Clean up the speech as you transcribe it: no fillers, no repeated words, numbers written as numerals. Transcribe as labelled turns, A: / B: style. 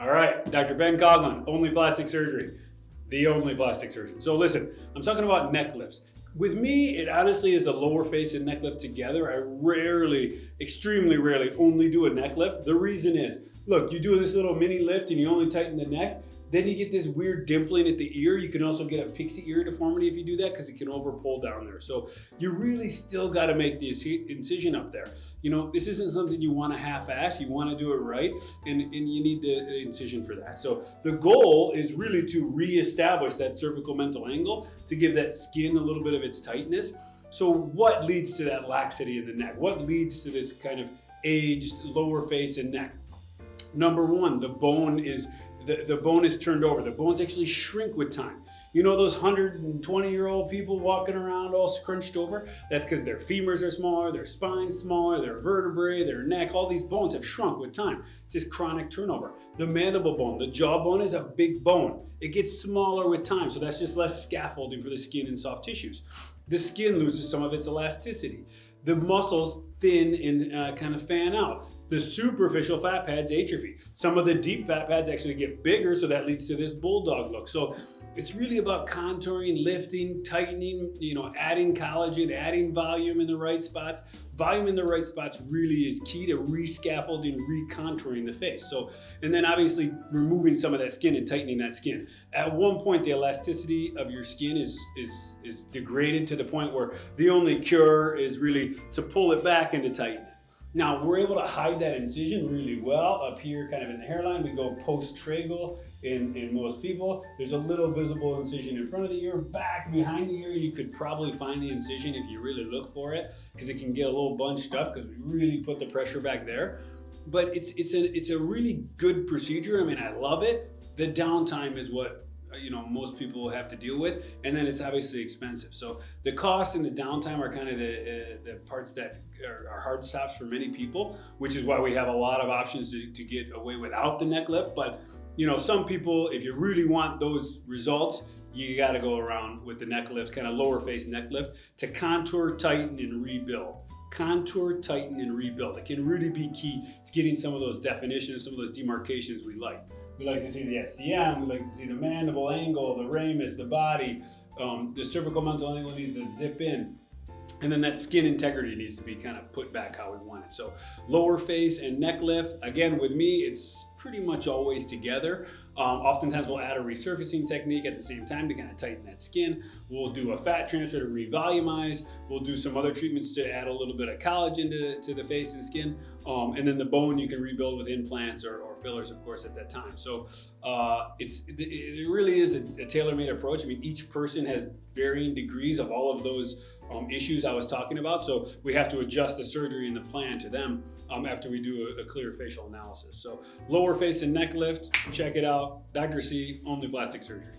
A: All right, Dr. Ben Coughlin, Only Plastic Surgery, the only plastic surgeon. So listen, I'm talking about neck lifts. With me, it honestly is a lower face and neck lift together. I rarely, extremely rarely, only do a neck lift. The reason is, look, you do this little mini lift and you only tighten the neck, then you get this weird dimpling at the ear. You can also get a pixie ear deformity if you do that because it can over pull down there. So you really still got to make the incision up there. You know, this isn't something you want to half-ass. You want to do it right, and you need the incision for that. So the goal is really to reestablish that cervical mental angle to give that skin a little bit of its tightness. So what leads to that laxity in the neck? What leads to this kind of aged lower face and neck? Number one, the bone is turned over. The bones actually shrink with time. You know those 120-year-old people walking around all scrunched over? That's because their femurs are smaller, their spine's smaller, their vertebrae, their neck, all these bones have shrunk with time. It's this chronic turnover. The mandible bone, the jawbone is a big bone. It gets smaller with time, so that's just less scaffolding for the skin and soft tissues. The skin loses some of its elasticity. The muscles thin and kind of fan out. The superficial fat pads atrophy. Some of the deep fat pads actually get bigger, so that leads to this bulldog look. So it's really about contouring, lifting, tightening, adding collagen, adding volume in the right spots. Volume in the right spots really is key to re-scaffolding, re-contouring the face. So, and then obviously removing some of that skin and tightening that skin. At one point, the elasticity of your skin is degraded to the point where the only cure is really to pull it back and to tighten it. Now, we're able to hide that incision really well up here, kind of in the hairline. We go post-tragal in most people. There's a little visible incision in front of the ear. Back behind the ear, you could probably find the incision if you really look for it, because it can get a little bunched up because we really put the pressure back there. But it's a really good procedure. I mean, I love it. The downtime is what most people have to deal with, and then it's obviously expensive. So the cost and the downtime are kind of the parts that are hard stops for many people, which is why we have a lot of options to get away without the neck lift. But some people, if you really want those results, you got to go around with the neck lift, kind of lower face neck lift, to contour, tighten, and rebuild. Contour, tighten, and rebuild. It can really be key to getting some of those definitions, some of those demarcations we like. We like to see the SCM, we like to see the mandible angle, the ramus, the body, the cervical mental angle needs to zip in. And then that skin integrity needs to be kind of put back how we want it. So lower face and neck lift, again, with me, it's pretty much always together. Oftentimes we'll add a resurfacing technique at the same time to kind of tighten that skin. We'll do a fat transfer to revolumize. We'll do some other treatments to add a little bit of collagen to the face and skin. And then the bone you can rebuild with implants or fillers, of course, at that time. So it really is a tailor-made approach. I mean, each person has varying degrees of all of those issues I was talking about. So we have to adjust the surgery and the plan to them after we do a clear facial analysis. So lower face and neck lift, check it out. Dr. C, Only Plastic Surgery.